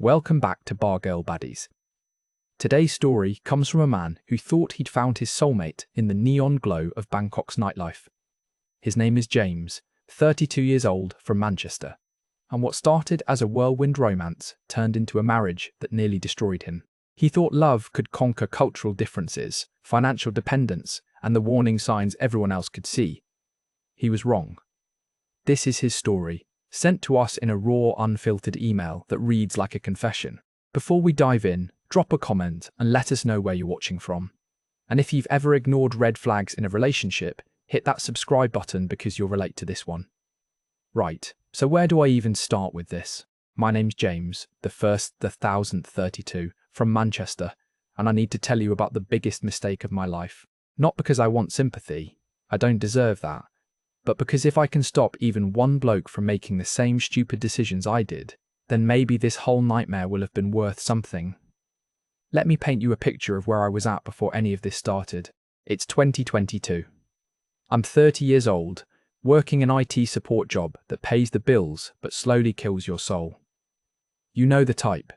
Welcome back to Bargirl Baddies. Today's story comes from a man who thought he'd found his soulmate in the neon glow of Bangkok's nightlife. His name is James, 32 years old, from Manchester, and what started as a whirlwind romance turned into a marriage that nearly destroyed him. He thought love could conquer cultural differences, financial dependence, and the warning signs everyone else could see. He was wrong. This is his story, sent to us in a raw, unfiltered email that reads like a confession. Before we dive in, drop a comment and let us know where you're watching from. And if you've ever ignored red flags in a relationship, hit that subscribe button because you'll relate to this one. Right, so where do I even start with this? My name's James, the 1032, from Manchester, and I need to tell you about the biggest mistake of my life. Not because I want sympathy, I don't deserve that, but because if I can stop even one bloke from making the same stupid decisions I did, then maybe this whole nightmare will have been worth something. Let me paint you a picture of where I was at before any of this started. It's 2022. I'm 30 years old, working an IT support job that pays the bills but slowly kills your soul. You know the type.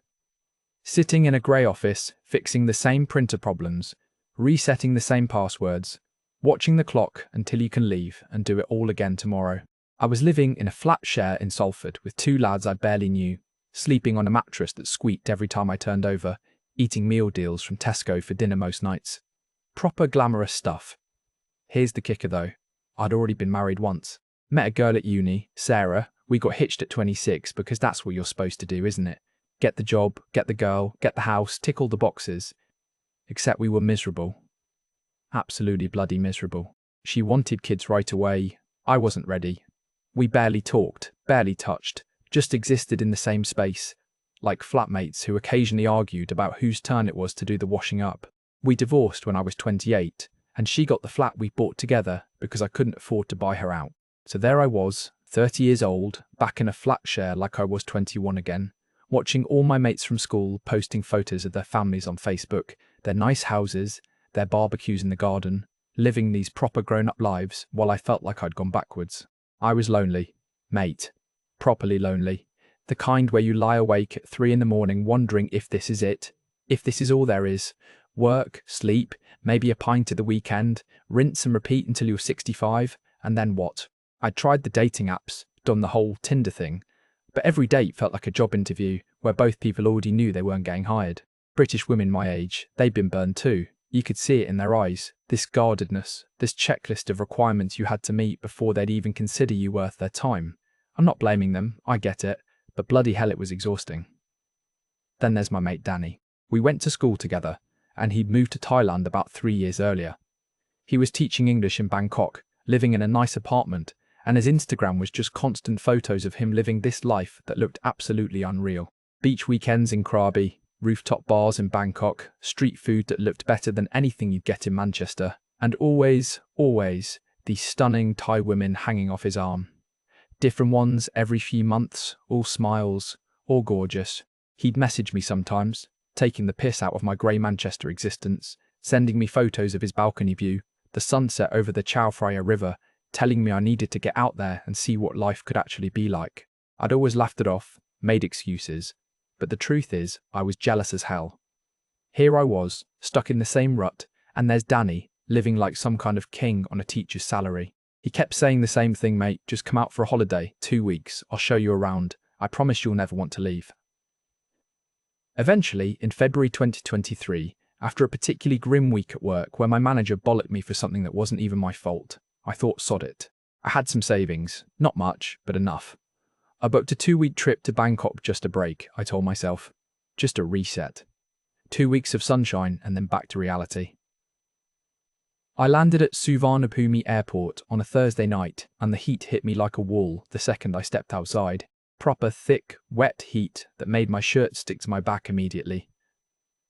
Sitting in a grey office, fixing the same printer problems, resetting the same passwords, watching the clock until you can leave and do it all again tomorrow. I was living in a flat share in Salford with two lads I barely knew, sleeping on a mattress that squeaked every time I turned over, eating meal deals from Tesco for dinner most nights. Proper glamorous stuff. Here's the kicker though. I'd already been married once. Met a girl at uni, Sarah. We got hitched at 26 because that's what you're supposed to do, isn't it? Get the job, get the girl, get the house, tick all the boxes. Except we were miserable. Absolutely bloody miserable. She wanted kids right away. I wasn't ready. We barely talked, barely touched, just existed in the same space, like flatmates who occasionally argued about whose turn it was to do the washing up. We divorced when I was 28, and she got the flat we bought together because I couldn't afford to buy her out. So there I was, 30 years old, back in a flat share like I was 21 again, watching all my mates from school posting photos of their families on Facebook, their nice houses, their barbecues in the garden, living these proper grown-up lives while I felt like I'd gone backwards. I was lonely, mate. Properly lonely. The kind where you lie awake at 3 in the morning wondering if this is it, if this is all there is. Work, sleep, maybe a pint at the weekend, rinse and repeat until you're 65, and then what? I'd tried the dating apps, done the whole Tinder thing, but every date felt like a job interview where both people already knew they weren't getting hired. British women my age, they'd been burned too. You could see it in their eyes, this guardedness, this checklist of requirements you had to meet before they'd even consider you worth their time. I'm not blaming them, I get it, but bloody hell it was exhausting. Then there's my mate Danny. We went to school together, and he'd moved to Thailand about 3 years earlier. He was teaching English in Bangkok, living in a nice apartment, and his Instagram was just constant photos of him living this life that looked absolutely unreal. Beach weekends in Krabi, rooftop bars in Bangkok, street food that looked better than anything you'd get in Manchester, and always, these stunning Thai women hanging off his arm. Different ones every few months, all smiles, all gorgeous. He'd message me sometimes, taking the piss out of my grey Manchester existence, sending me photos of his balcony view, the sunset over the Chao Phraya River, telling me I needed to get out there and see what life could actually be like. I'd always laughed it off, made excuses, but the truth is, I was jealous as hell. Here I was, stuck in the same rut, and there's Danny, living like some kind of king on a teacher's salary. He kept saying the same thing, mate, just come out for a holiday, 2 weeks, I'll show you around, I promise you'll never want to leave. Eventually, in February 2023, after a particularly grim week at work where my manager bollocked me for something that wasn't even my fault, I thought sod it. I had some savings, not much, but enough. I booked a 2-week trip to Bangkok, just a break, I told myself. Just a reset. 2 weeks of sunshine and then back to reality. I landed at Suvarnabhumi Airport on a Thursday night and the heat hit me like a wall the second I stepped outside. Proper thick, wet heat that made my shirt stick to my back immediately.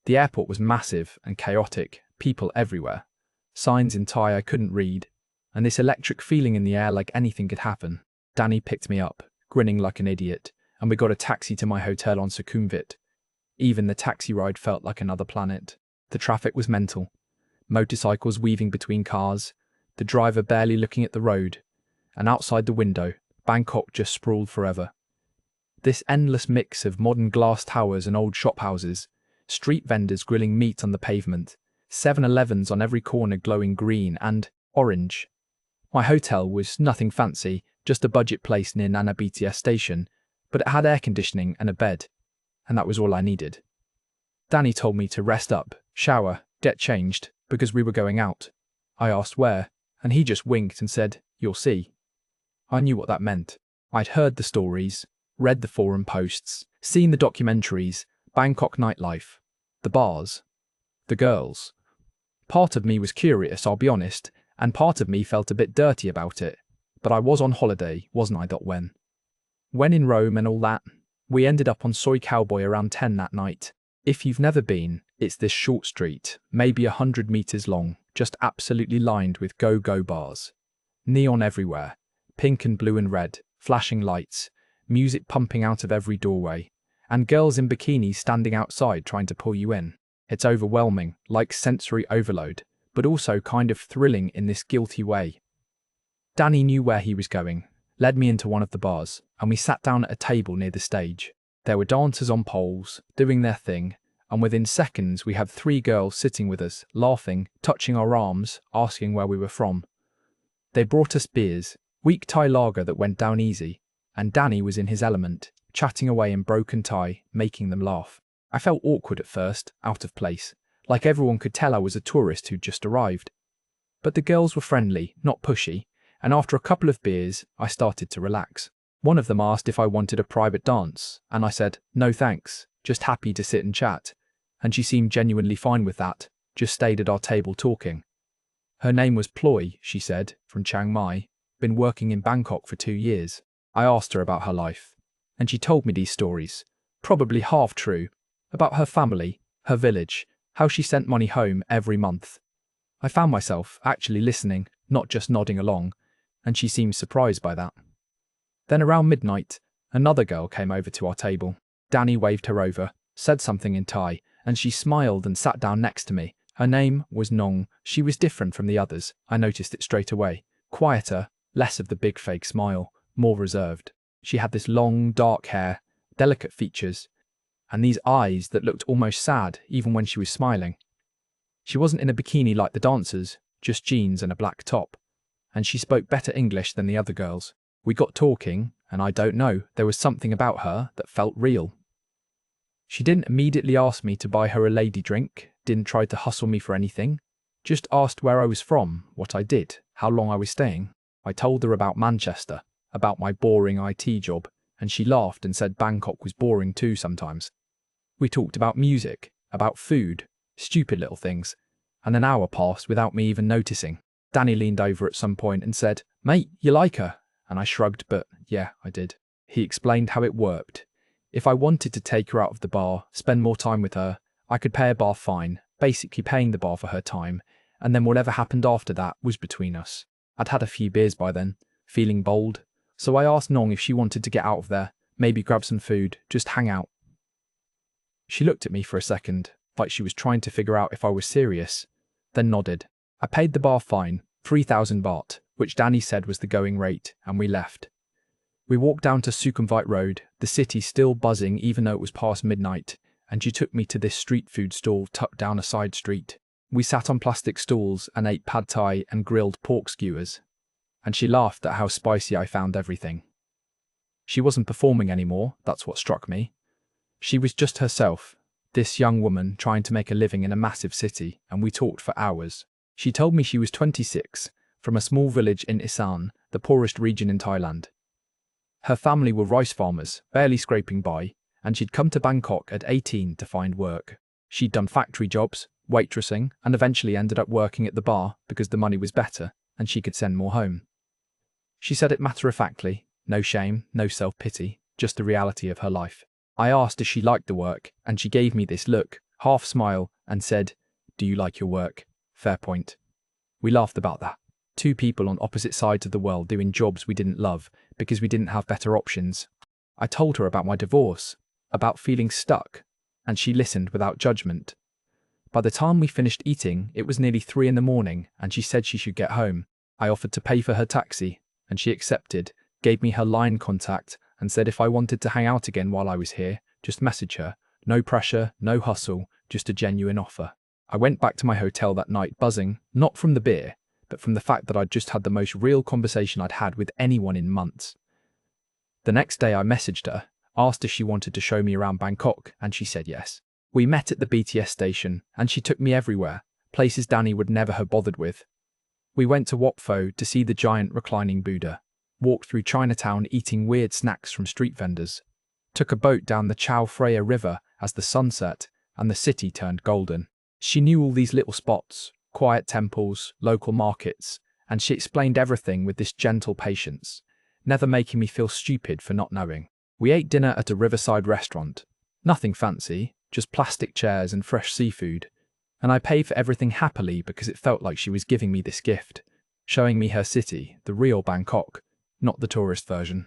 The airport was massive and chaotic, people everywhere. Signs in Thai I couldn't read, and this electric feeling in the air like anything could happen. Danny picked me up, grinning like an idiot, and we got a taxi to my hotel on Sukhumvit. Even the taxi ride felt like another planet. The traffic was mental. Motorcycles weaving between cars, the driver barely looking at the road, and outside the window, Bangkok just sprawled forever. This endless mix of modern glass towers and old shophouses, street vendors grilling meat on the pavement, 7-Elevens on every corner glowing green and orange. My hotel was nothing fancy, just a budget place near Nana BTS station, but it had air conditioning and a bed, and that was all I needed. Danny told me to rest up, shower, get changed, because we were going out. I asked where, and he just winked and said, "You'll see." I knew what that meant. I'd heard the stories, read the forum posts, seen the documentaries, Bangkok nightlife, the bars, the girls. Part of me was curious, I'll be honest, and part of me felt a bit dirty about it. But I was on holiday, wasn't I? When in Rome and all that, we ended up on Soy Cowboy around 10 that night. If you've never been, it's this short street, maybe 100 meters long, just absolutely lined with go-go bars. Neon everywhere, pink and blue and red, flashing lights, music pumping out of every doorway, and girls in bikinis standing outside trying to pull you in. It's overwhelming, like sensory overload, but also kind of thrilling in this guilty way. Danny knew where he was going, led me into one of the bars, and we sat down at a table near the stage. There were dancers on poles, doing their thing, and within seconds we had 3 girls sitting with us, laughing, touching our arms, asking where we were from. They brought us beers, weak Thai lager that went down easy, and Danny was in his element, chatting away in broken Thai, making them laugh. I felt awkward at first, out of place, like everyone could tell I was a tourist who'd just arrived. But the girls were friendly, not pushy, and after a couple of beers, I started to relax. One of them asked if I wanted a private dance, and I said, "No thanks, just happy to sit and chat." And she seemed genuinely fine with that, just stayed at our table talking. Her name was Ploy, she said, from Chiang Mai, been working in Bangkok for 2 years. I asked her about her life, and she told me these stories, probably half true, about her family, her village, how she sent money home every month. I found myself actually listening, not just nodding along, and she seemed surprised by that. Then around midnight, another girl came over to our table. Danny waved her over, said something in Thai, and she smiled and sat down next to me. Her name was Nong. She was different from the others, I noticed it straight away. Quieter, less of the big fake smile, more reserved. She had this long, dark hair, delicate features, and these eyes that looked almost sad even when she was smiling. She wasn't in a bikini like the dancers, just jeans and a black top, and she spoke better English than the other girls. We got talking, and I don't know, there was something about her that felt real. She didn't immediately ask me to buy her a lady drink, didn't try to hustle me for anything, just asked where I was from, what I did, how long I was staying. I told her about Manchester, about my boring IT job, and she laughed and said Bangkok was boring too sometimes. We talked about music, about food, stupid little things, and an hour passed without me even noticing. Danny leaned over at some point and said, "Mate, you like her?" And I shrugged, but yeah, I did. He explained how it worked. If I wanted to take her out of the bar, spend more time with her, I could pay a bar fine, basically paying the bar for her time, and then whatever happened after that was between us. I'd had a few beers by then, feeling bold, so I asked Nong if she wanted to get out of there, maybe grab some food, just hang out. She looked at me for a second, like she was trying to figure out if I was serious, then nodded. I paid the bar fine, 3,000 baht, which Danny said was the going rate, and we left. We walked down to Sukhumvit Road, the city still buzzing even though it was past midnight, and she took me to this street food stall tucked down a side street. We sat on plastic stools and ate pad thai and grilled pork skewers, and she laughed at how spicy I found everything. She wasn't performing anymore, that's what struck me. She was just herself, this young woman trying to make a living in a massive city, and we talked for hours. She told me she was 26, from a small village in Isan, the poorest region in Thailand. Her family were rice farmers, barely scraping by, and she'd come to Bangkok at 18 to find work. She'd done factory jobs, waitressing, and eventually ended up working at the bar because the money was better and she could send more home. She said it matter-of-factly, no shame, no self-pity, just the reality of her life. I asked if she liked the work, and she gave me this look, half smile, and said, "Do you like your work? Fair point." We laughed about that. 2 people on opposite sides of the world doing jobs we didn't love because we didn't have better options. I told her about my divorce, about feeling stuck, and she listened without judgment. By the time we finished eating, it was nearly 3 in the morning, and she said she should get home. I offered to pay for her taxi, and she accepted, gave me her line contact, and said if I wanted to hang out again while I was here, just message her. No pressure, no hustle, just a genuine offer. I went back to my hotel that night buzzing, not from the beer, but from the fact that I'd just had the most real conversation I'd had with anyone in months. The next day I messaged her, asked if she wanted to show me around Bangkok, and she said yes. We met at the BTS station, and she took me everywhere, places Danny would never have bothered with. We went to Wat Pho to see the giant reclining Buddha, walked through Chinatown eating weird snacks from street vendors, took a boat down the Chao Phraya River as the sun set and the city turned golden. She knew all these little spots, quiet temples, local markets, and she explained everything with this gentle patience, never making me feel stupid for not knowing. We ate dinner at a riverside restaurant. Nothing fancy, just plastic chairs and fresh seafood. And I paid for everything happily because it felt like she was giving me this gift, showing me her city, the real Bangkok, not the tourist version.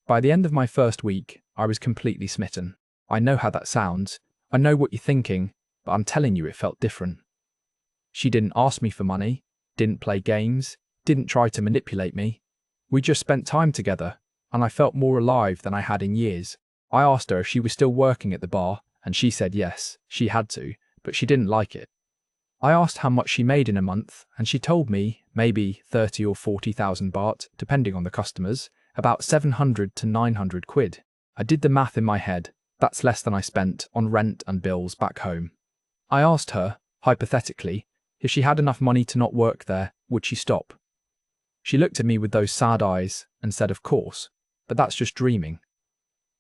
By the end of my first week, I was completely smitten. I know how that sounds. I know what you're thinking, but I'm telling you it felt different. She didn't ask me for money, didn't play games, didn't try to manipulate me. We just spent time together, and I felt more alive than I had in years. I asked her if she was still working at the bar, and she said yes, she had to, but she didn't like it. I asked how much she made in a month, and she told me maybe 30 or 40,000 baht, depending on the customers, about 700 to 900 quid. I did the math in my head. That's less than I spent on rent and bills back home. I asked her, hypothetically, if she had enough money to not work there, would she stop? She looked at me with those sad eyes and said, of course, but that's just dreaming.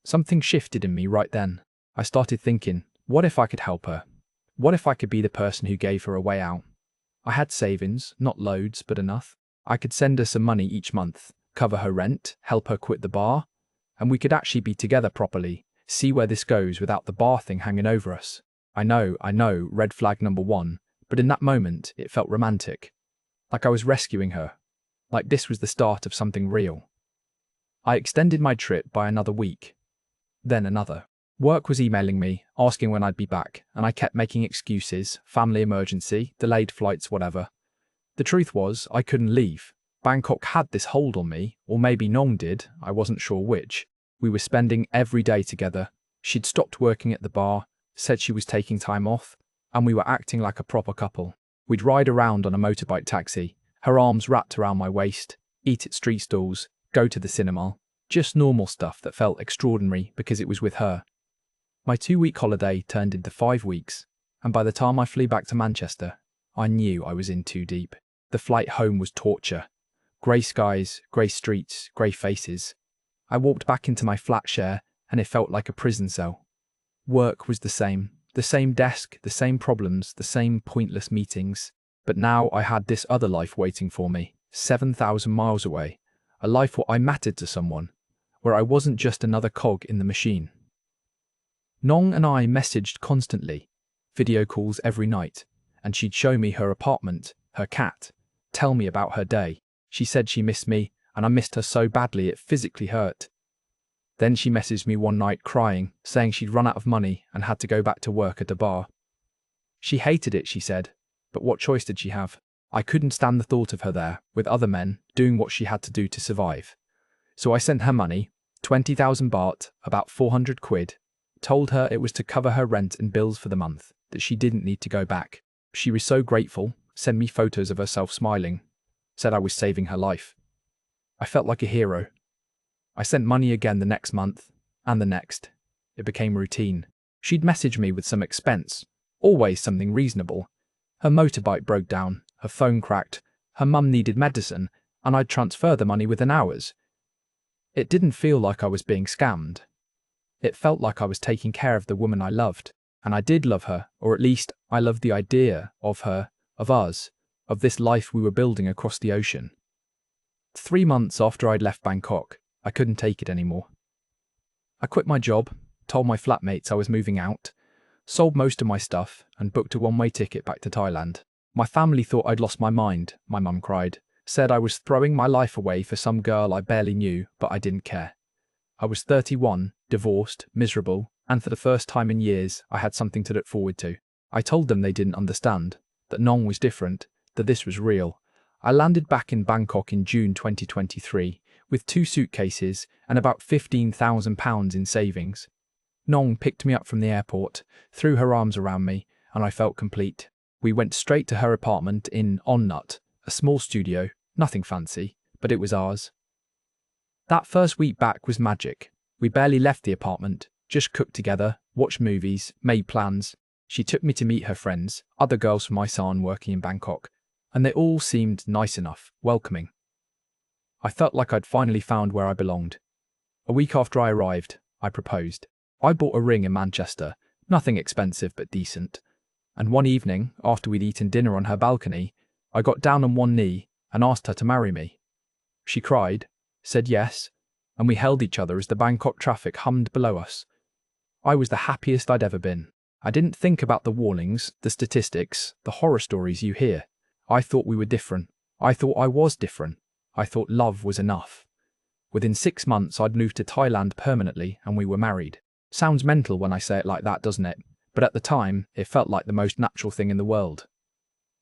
Something shifted in me right then. I started thinking, what if I could help her? What if I could be the person who gave her a way out? I had savings, not loads, but enough. I could send her some money each month, cover her rent, help her quit the bar, and we could actually be together properly, see where this goes without the bar thing hanging over us. I know, red flag number one, but in that moment, it felt romantic. Like I was rescuing her. Like this was the start of something real. I extended my trip by another week. Then another. Work was emailing me, asking when I'd be back, and I kept making excuses, family emergency, delayed flights, whatever. The truth was, I couldn't leave. Bangkok had this hold on me, or maybe Nong did, I wasn't sure which. We were spending every day together. She'd stopped working at the bar, said she was taking time off, and we were acting like a proper couple. We'd ride around on a motorbike taxi, her arms wrapped around my waist, eat at street stalls, go to the cinema. Just normal stuff that felt extraordinary because it was with her. My 2-week holiday turned into 5 weeks, and by the time I flew back to Manchester, I knew I was in too deep. The flight home was torture. Grey skies, grey streets, grey faces. I walked back into my flat share, and it felt like a prison cell. Work was the same desk, the same problems, the same pointless meetings. But now I had this other life waiting for me, 7,000 miles away, a life where I mattered to someone, where I wasn't just another cog in the machine. Nong and I messaged constantly, video calls every night, and she'd show me her apartment, her cat, tell me about her day. She said she missed me, and I missed her so badly it physically hurt. Then she messaged me one night crying, saying she'd run out of money and had to go back to work at a bar. She hated it, she said, but what choice did she have? I couldn't stand the thought of her there, with other men, doing what she had to do to survive. So I sent her money, 20,000 baht, about 400 quid, told her it was to cover her rent and bills for the month, that she didn't need to go back. She was so grateful, sent me photos of herself smiling, said I was saving her life. I felt like a hero. I sent money again the next month, and the next. It became routine. She'd message me with some expense, always something reasonable. Her motorbike broke down, her phone cracked, her mum needed medicine, and I'd transfer the money within hours. It didn't feel like I was being scammed. It felt like I was taking care of the woman I loved, and I did love her, or at least I loved the idea of her, of us, of this life we were building across the ocean. 3 months after I'd left Bangkok, I couldn't take it anymore. I quit my job, told my flatmates I was moving out, sold most of my stuff, and booked a one-way ticket back to Thailand. My family thought I'd lost my mind, my mum cried, said I was throwing my life away for some girl I barely knew, but I didn't care. I was 31, divorced, miserable, and for the first time in years, I had something to look forward to. I told them they didn't understand, that Nong was different, that this was real. I landed back in Bangkok in June 2023, with 2 suitcases and about £15,000 in savings. Nong picked me up from the airport, threw her arms around me, and I felt complete. We went straight to her apartment in On Nut, a small studio, nothing fancy, but it was ours. That first week back was magic. We barely left the apartment, just cooked together, watched movies, made plans. She took me to meet her friends, other girls from Isan working in Bangkok, and they all seemed nice enough, welcoming. I felt like I'd finally found where I belonged. A week after I arrived, I proposed. I bought a ring in Manchester, nothing expensive but decent. And one evening, after we'd eaten dinner on her balcony, I got down on one knee and asked her to marry me. She cried, said yes, and we held each other as the Bangkok traffic hummed below us. I was the happiest I'd ever been. I didn't think about the warnings, the statistics, the horror stories you hear. I thought we were different. I thought I was different. I thought love was enough. Within 6 months, I'd moved to Thailand permanently and we were married. Sounds mental when I say it like that, doesn't it? But at the time, it felt like the most natural thing in the world.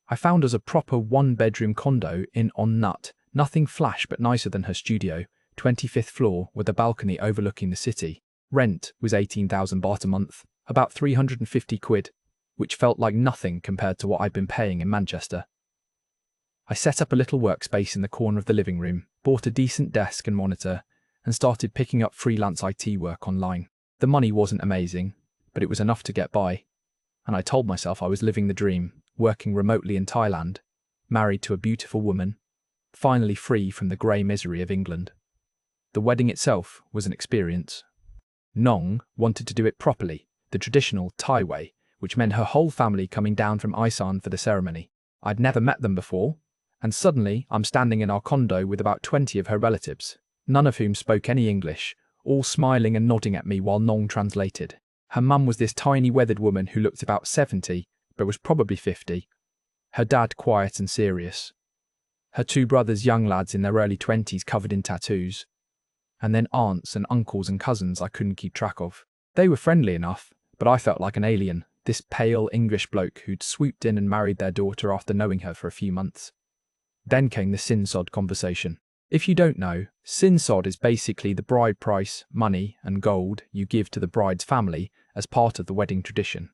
I found us a proper 1-bedroom condo in On Nut, nothing flash but nicer than her studio, 25th floor with a balcony overlooking the city. Rent was 18,000 baht a month, about 350 quid, which felt like nothing compared to what I'd been paying in Manchester. I set up a little workspace in the corner of the living room, bought a decent desk and monitor, and started picking up freelance IT work online. The money wasn't amazing, but it was enough to get by, and I told myself I was living the dream, working remotely in Thailand, married to a beautiful woman, finally free from the grey misery of England. The wedding itself was an experience. Nong wanted to do it properly, the traditional Thai way, which meant her whole family coming down from Isan for the ceremony. I'd never met them before, and suddenly I'm standing in our condo with about 20 of her relatives, none of whom spoke any English, all smiling and nodding at me while Nong translated. Her mum was this tiny weathered woman who looked about 70, but was probably 50. Her dad quiet and serious. Her 2 brothers young lads in their early 20s covered in tattoos. And then aunts and uncles and cousins I couldn't keep track of. They were friendly enough, but I felt like an alien, this pale English bloke who'd swooped in and married their daughter after knowing her for a few months. Then came the sinsod conversation. If you don't know, sinsod is basically the bride price, money and gold you give to the bride's family as part of the wedding tradition.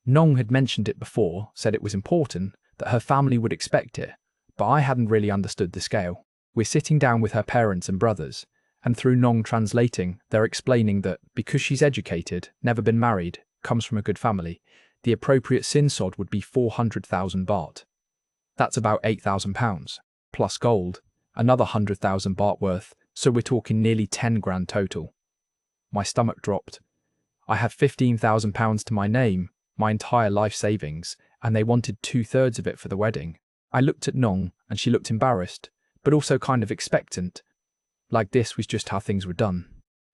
Nong had mentioned it before, said it was important, that her family would expect it, but I hadn't really understood the scale. We're sitting down with her parents and brothers, and through Nong translating, they're explaining that because she's educated, never been married, comes from a good family, the appropriate sinsod would be 400,000 baht. That's about £8,000, plus gold, another 100,000 baht worth, so we're talking nearly 10 grand total. My stomach dropped. I had £15,000 to my name, my entire life savings, and they wanted 2/3 of it for the wedding. I looked at Nong, and she looked embarrassed, but also kind of expectant. Like this was just how things were done.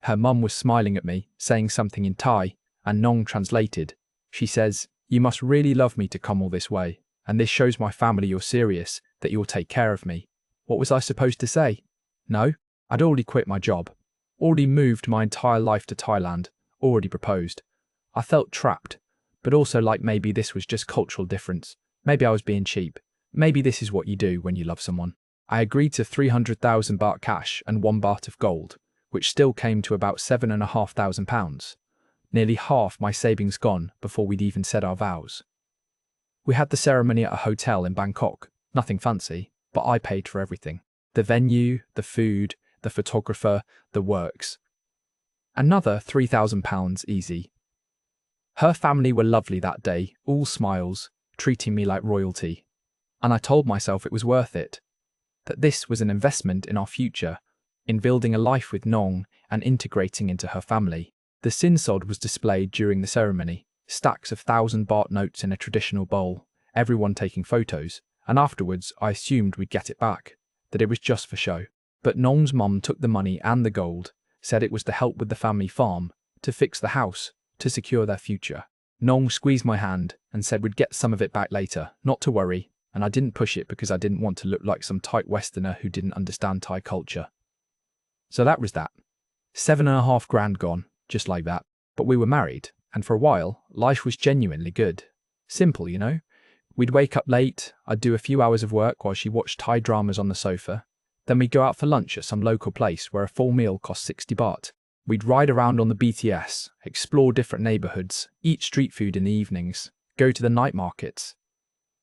Her mum was smiling at me, saying something in Thai, and Nong translated. She says, "You must really love me to come all this way, and this shows my family you're serious, that you'll take care of me." What was I supposed to say? No, I'd already quit my job, already moved my entire life to Thailand, already proposed. I felt trapped, but also like maybe this was just cultural difference. Maybe I was being cheap. Maybe this is what you do when you love someone. I agreed to 300,000 baht cash and 1 baht of gold, which still came to about £7,500. Nearly half my savings gone before we'd even said our vows. We had the ceremony at a hotel in Bangkok, nothing fancy, but I paid for everything. The venue, the food, the photographer, the works. Another £3,000 easy. Her family were lovely that day, all smiles, treating me like royalty. And I told myself it was worth it. That this was an investment in our future, in building a life with Nong and integrating into her family. The sinsod was displayed during the ceremony, stacks of 1,000 baht notes in a traditional bowl, everyone taking photos, and afterwards I assumed we'd get it back, that it was just for show. But Nong's mum took the money and the gold, said it was to help with the family farm, to fix the house, to secure their future. Nong squeezed my hand and said we'd get some of it back later, not to worry, and I didn't push it because I didn't want to look like some tight Westerner who didn't understand Thai culture. So that was that. 7.5 grand gone, just like that. But we were married, and for a while, life was genuinely good. Simple, you know? We'd wake up late, I'd do a few hours of work while she watched Thai dramas on the sofa, Then we'd go out for lunch at some local place where a full meal cost 60 baht. We'd ride around on the BTS, explore different neighborhoods, eat street food in the evenings, go to the night markets.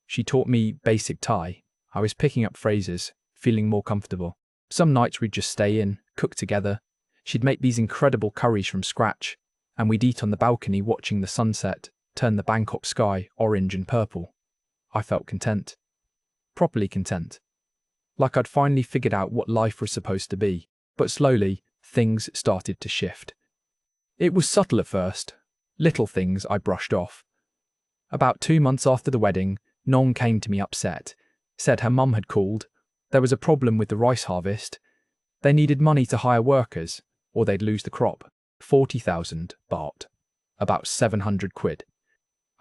She taught me basic Thai. I was picking up phrases, feeling more comfortable. Some nights we'd just stay in, cook together. She'd make these incredible curries from scratch, and we'd eat on the balcony watching the sunset turn the Bangkok sky orange and purple. I felt content. Properly content. Like I'd finally figured out what life was supposed to be. But slowly, things started to shift. It was subtle at first. Little things I brushed off. About 2 months after the wedding, Nong came to me upset. Said her mum had called. There was a problem with the rice harvest. They needed money to hire workers, or they'd lose the crop. 40,000 baht. About 700 quid.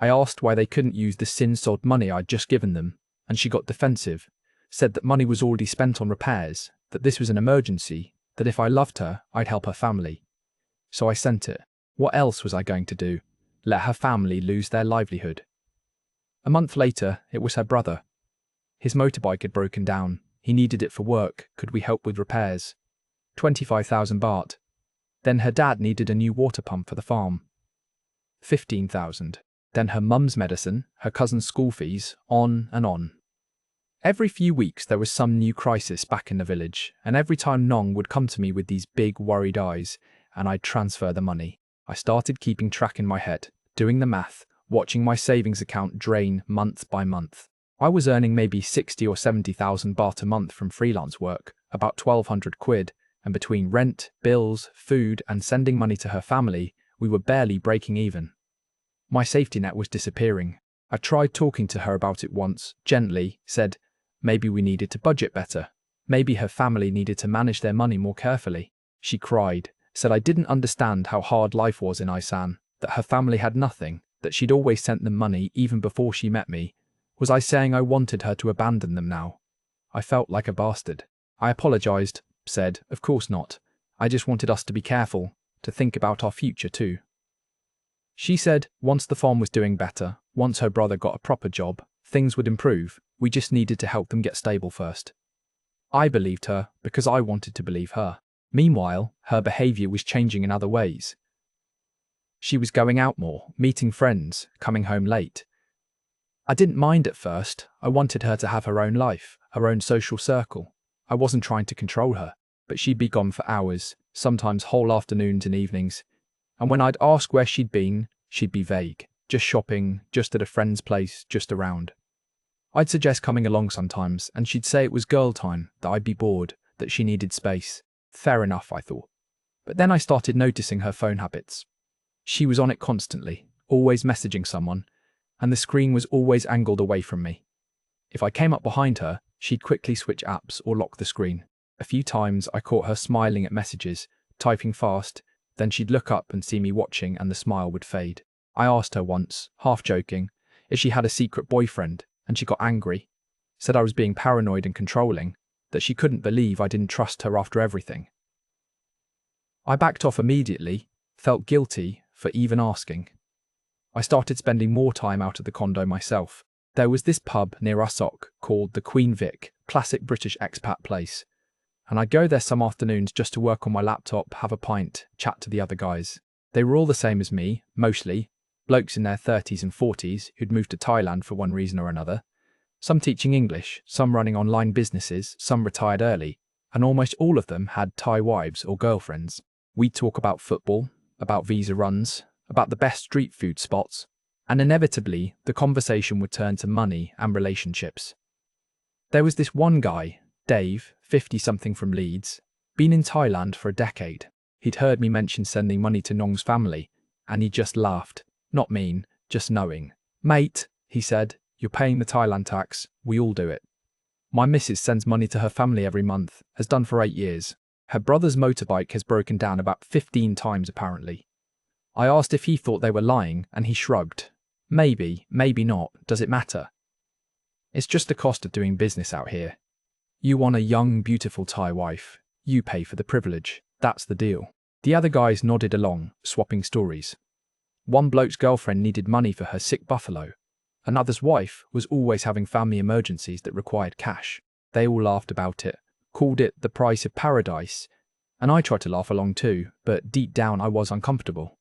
I asked why they couldn't use the sin-sod money I'd just given them, and she got defensive. Said that money was already spent on repairs, that this was an emergency, that if I loved her, I'd help her family. So I sent it. What else was I going to do? Let her family lose their livelihood? A month later, it was her brother. His motorbike had broken down. He needed it for work. Could we help with repairs? 25,000 baht. Then her dad needed a new water pump for the farm. 15,000. Then her mum's medicine, her cousin's school fees, on and on. Every few weeks there was some new crisis back in the village, and every time Nong would come to me with these big worried eyes, and I'd transfer the money. I started keeping track in my head, doing the math, watching my savings account drain month by month. I was earning maybe 60 or 70,000 baht a month from freelance work, about 1,200 quid, and between rent, bills, food, and sending money to her family, we were barely breaking even. My safety net was disappearing. I tried talking to her about it once, gently, said, maybe we needed to budget better. Maybe her family needed to manage their money more carefully. She cried, said I didn't understand how hard life was in Isan, that her family had nothing, that she'd always sent them money even before she met me. Was I saying I wanted her to abandon them now? I felt like a bastard. I apologized, said, of course not. I just wanted us to be careful, to think about our future too. She said, once the farm was doing better, once her brother got a proper job, things would improve. We just needed to help them get stable first. I believed her because I wanted to believe her. Meanwhile, her behavior was changing in other ways. She was going out more, meeting friends, coming home late. I didn't mind at first. I wanted her to have her own life, her own social circle. I wasn't trying to control her, but she'd be gone for hours, sometimes whole afternoons and evenings. And when I'd ask where she'd been, she'd be vague. Just shopping, just at a friend's place, just around. I'd suggest coming along sometimes, and she'd say it was girl time, that I'd be bored, that she needed space. Fair enough, I thought. But then I started noticing her phone habits. She was on it constantly, always messaging someone, and the screen was always angled away from me. If I came up behind her, she'd quickly switch apps or lock the screen. A few times I caught her smiling at messages, typing fast, then she'd look up and see me watching and the smile would fade. I asked her once, half joking, if she had a secret boyfriend, and she got angry, said I was being paranoid and controlling, that she couldn't believe I didn't trust her after everything. I backed off immediately, felt guilty for even asking. I started spending more time out of the condo myself. There was this pub near Usok called the Queen Vic, classic British expat place, and I'd go there some afternoons just to work on my laptop, have a pint, chat to the other guys. They were all the same as me, mostly, blokes in their 30s and 40s who'd moved to Thailand for one reason or another, some teaching English, some running online businesses, some retired early, and almost all of them had Thai wives or girlfriends. We'd talk about football, about visa runs, about the best street food spots, and inevitably the conversation would turn to money and relationships. There was this one guy, Dave, 50-something from Leeds, been in Thailand for a decade. He'd heard me mention sending money to Nong's family, and he just laughed. Not mean, just knowing. Mate, he said, you're paying the Thailand tax, we all do it. My missus sends money to her family every month, has done for 8 years. Her brother's motorbike has broken down about 15 times apparently. I asked if he thought they were lying, and he shrugged. Maybe, maybe not, does it matter? It's just the cost of doing business out here. You want a young, beautiful Thai wife. You pay for the privilege. That's the deal. The other guys nodded along, swapping stories. One bloke's girlfriend needed money for her sick buffalo. Another's wife was always having family emergencies that required cash. They all laughed about it. called it the price of paradise, and I tried to laugh along too, but deep down I was uncomfortable.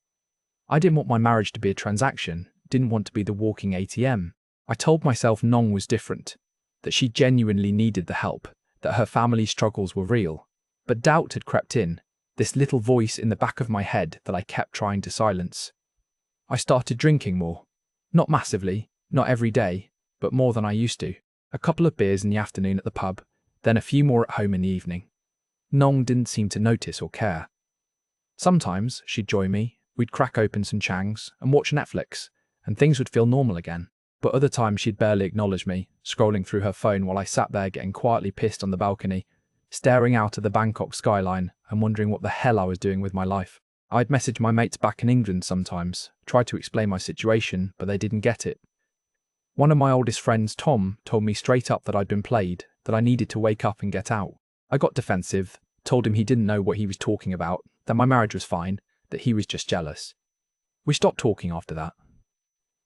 I didn't want my marriage to be a transaction, didn't want to be the walking ATM. I told myself Nong was different, that she genuinely needed the help, that her family's struggles were real. But doubt had crept in, this little voice in the back of my head that I kept trying to silence. I started drinking more. Not massively, not every day, but more than I used to. A couple of beers in the afternoon at the pub, then a few more at home in the evening. Nong didn't seem to notice or care. Sometimes she'd join me, we'd crack open some changs and watch Netflix, and things would feel normal again. But other times she'd barely acknowledge me, scrolling through her phone while I sat there getting quietly pissed on the balcony, staring out at the Bangkok skyline and wondering what the hell I was doing with my life. I'd message my mates back in England sometimes, try to explain my situation, but they didn't get it. One of my oldest friends, Tom, told me straight up that I'd been played, that I needed to wake up and get out. I got defensive, told him he didn't know what he was talking about, that my marriage was fine, that he was just jealous. We stopped talking after that.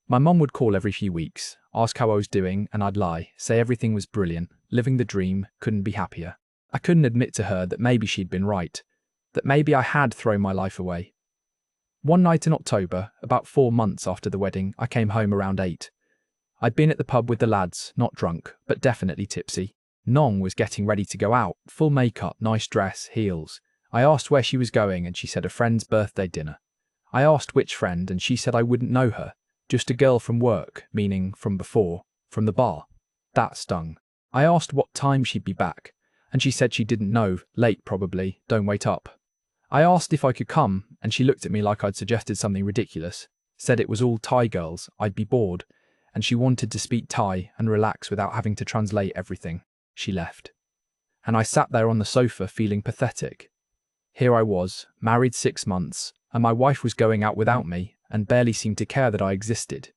My mum would call every few weeks, ask how I was doing, and I'd lie, say everything was brilliant, living the dream, couldn't be happier. I couldn't admit to her that maybe she'd been right, that maybe I had thrown my life away. One night in October, about 4 months after the wedding, I came home around 8. I'd been at the pub with the lads, not drunk, but definitely tipsy. Nong was getting ready to go out, full makeup, nice dress, heels. I asked where she was going and she said a friend's birthday dinner. I asked which friend and she said I wouldn't know her, just a girl from work, meaning from before, from the bar. That stung. I asked what time she'd be back, and she said she didn't know, late probably, don't wait up. I asked if I could come, and she looked at me like I'd suggested something ridiculous, said it was all Thai girls, I'd be bored, and she wanted to speak Thai and relax without having to translate everything. She left. And I sat there on the sofa feeling pathetic. Here I was, married 6 months, and my wife was going out without me and barely seemed to care that I existed.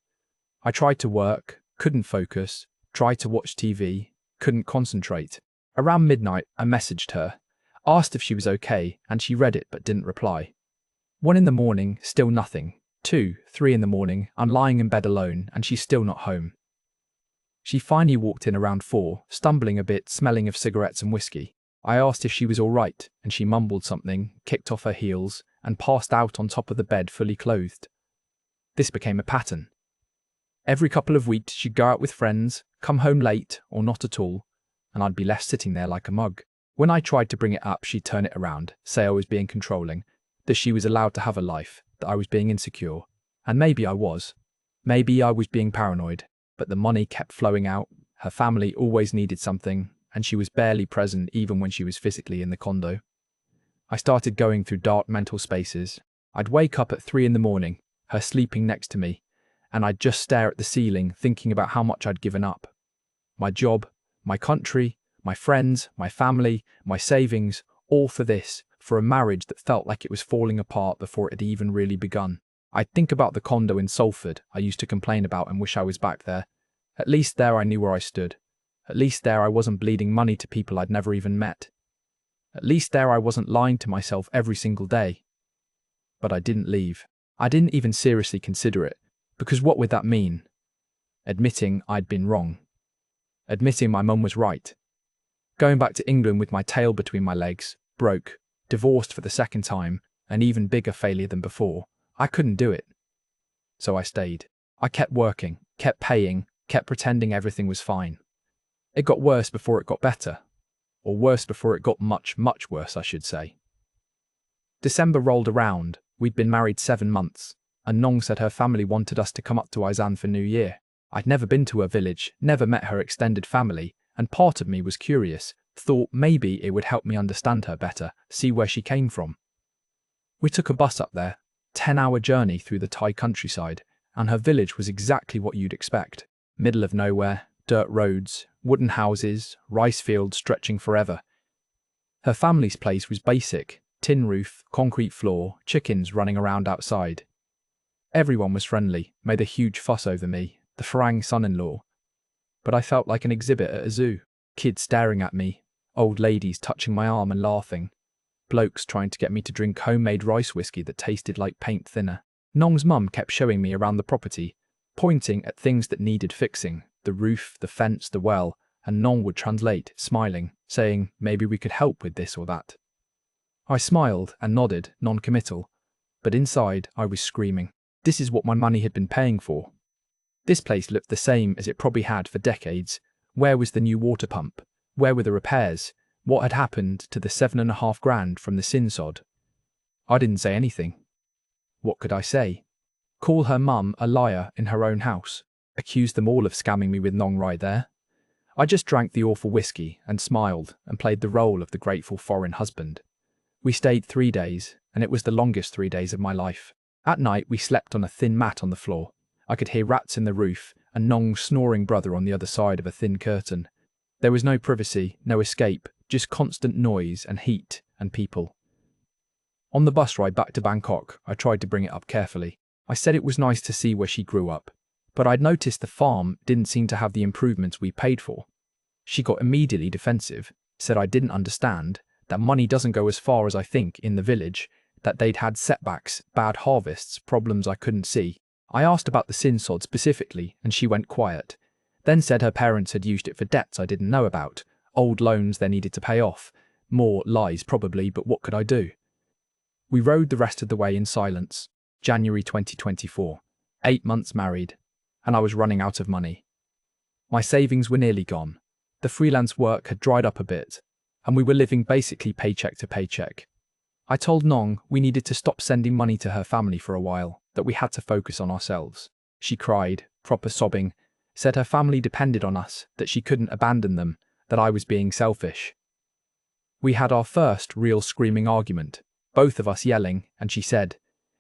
I tried to work, couldn't focus, tried to watch TV, couldn't concentrate. Around midnight, I messaged her, asked if she was okay, and she read it but didn't reply. 1 in the morning, still nothing. 2, 3 in the morning, I'm lying in bed alone and she's still not home. She finally walked in around 4, stumbling a bit, smelling of cigarettes and whiskey. I asked if she was all right, and she mumbled something, kicked off her heels, and passed out on top of the bed fully clothed. This became a pattern. Every couple of weeks she'd go out with friends, come home late or not at all, and I'd be left sitting there like a mug. When I tried to bring it up, she'd turn it around, say I was being controlling, that she was allowed to have a life, that I was being insecure. And maybe I was. Maybe I was being paranoid, but the money kept flowing out, her family always needed something, and she was barely present even when she was physically in the condo. I started going through dark mental spaces. I'd wake up at 3 in the morning, her sleeping next to me, and I'd just stare at the ceiling thinking about how much I'd given up. My job, my country, my friends, my family, my savings, all for this, for a marriage that felt like it was falling apart before it had even really begun. I'd think about the condo in Salford I used to complain about and wish I was back there. At least there I knew where I stood. At least there I wasn't bleeding money to people I'd never even met. At least there I wasn't lying to myself every single day. But I didn't leave. I didn't even seriously consider it, because what would that mean? Admitting I'd been wrong. Admitting my mum was right. Going back to England with my tail between my legs, broke, divorced for the 2nd time, an even bigger failure than before. I couldn't do it. So I stayed. I kept working, kept paying, kept pretending everything was fine. It got worse before it got better. Or worse before it got much, much worse, I should say. December rolled around. We'd been married 7 months, and Nong said her family wanted us to come up to Isan for New Year. I'd never been to her village, never met her extended family, and part of me was curious, thought maybe it would help me understand her better, see where she came from. We took a bus up there, 10-hour journey through the Thai countryside, and her village was exactly what you'd expect. Middle of nowhere, dirt roads, wooden houses, rice fields stretching forever. Her family's place was basic, tin roof, concrete floor, chickens running around outside. Everyone was friendly, made a huge fuss over me, the Farang son-in-law. But I felt like an exhibit at a zoo. Kids staring at me, old ladies touching my arm and laughing, blokes trying to get me to drink homemade rice whiskey that tasted like paint thinner. Nong's mum kept showing me around the property, pointing at things that needed fixing, the roof, the fence, the well, and Nong would translate, smiling, saying maybe we could help with this or that. I smiled and nodded, non-committal, but inside I was screaming. This is what my money had been paying for. This place looked the same as it probably had for decades. Where was the new water pump? Where were the repairs? What had happened to the 7.5 grand from the sin sod? I didn't say anything. What could I say? Call her mum a liar in her own house? Accuse them all of scamming me with Nong right there? I just drank the awful whiskey and smiled and played the role of the grateful foreign husband. We stayed 3 days, and it was the longest 3 days of my life. At night we slept on a thin mat on the floor. I could hear rats in the roof and Nong's snoring brother on the other side of a thin curtain. There was no privacy, no escape, just constant noise and heat and people. On the bus ride back to Bangkok, I tried to bring it up carefully. I said it was nice to see where she grew up, but I'd noticed the farm didn't seem to have the improvements we paid for. She got immediately defensive, said I didn't understand, that money doesn't go as far as I think in the village, that they'd had setbacks, bad harvests, problems I couldn't see. I asked about the sin sod specifically, and she went quiet, then said her parents had used it for debts I didn't know about, old loans they needed to pay off. More lies probably, but what could I do? We rode the rest of the way in silence. January 2024. 8 months married, and I was running out of money. My savings were nearly gone. The freelance work had dried up a bit, and we were living basically paycheck to paycheck. I told Nong we needed to stop sending money to her family for a while, that we had to focus on ourselves. She cried, proper sobbing, said her family depended on us, that she couldn't abandon them, that I was being selfish. We had our first real screaming argument, both of us yelling, and she said,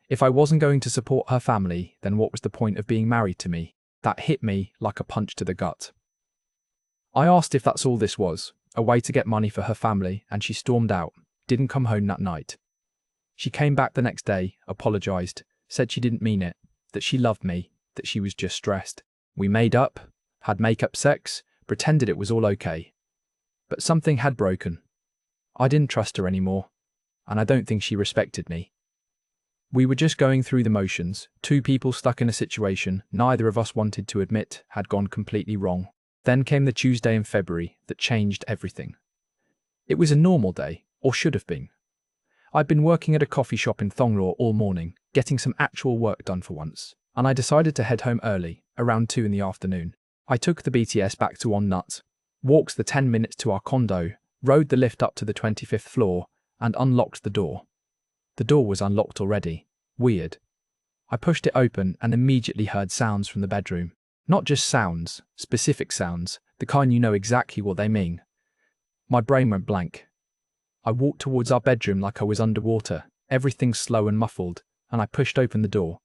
if I wasn't going to support her family, then what was the point of being married to me? That hit me like a punch to the gut. I asked if that's all this was, a way to get money for her family, and she stormed out, didn't come home that night. She came back the next day, apologised, said she didn't mean it, that she loved me, that she was just stressed. We made up, had make-up sex, pretended it was all okay. But something had broken. I didn't trust her anymore, and I don't think she respected me. We were just going through the motions, two people stuck in a situation neither of us wanted to admit had gone completely wrong. Then came the Tuesday in February that changed everything. It was a normal day, or should have been. I'd been working at a coffee shop in Thonglor all morning, getting some actual work done for once, and I decided to head home early, around 2 in the afternoon. I took the BTS back to On Nut, walked the 10 minutes to our condo, rode the lift up to the 25th floor, and unlocked the door. The door was unlocked already. Weird. I pushed it open and immediately heard sounds from the bedroom. Not just sounds, specific sounds, the kind you know exactly what they mean. My brain went blank. I walked towards our bedroom like I was underwater, everything slow and muffled, and I pushed open the door.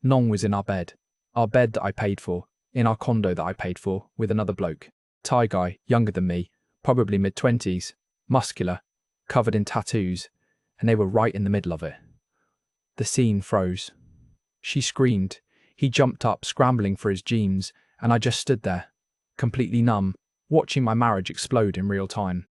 Nong was in our bed that I paid for, in our condo that I paid for, with another bloke. Thai guy, younger than me, probably mid-20s, muscular, covered in tattoos, and they were right in the middle of it. The scene froze. She screamed. He jumped up, scrambling for his jeans, and I just stood there, completely numb, watching my marriage explode in real time.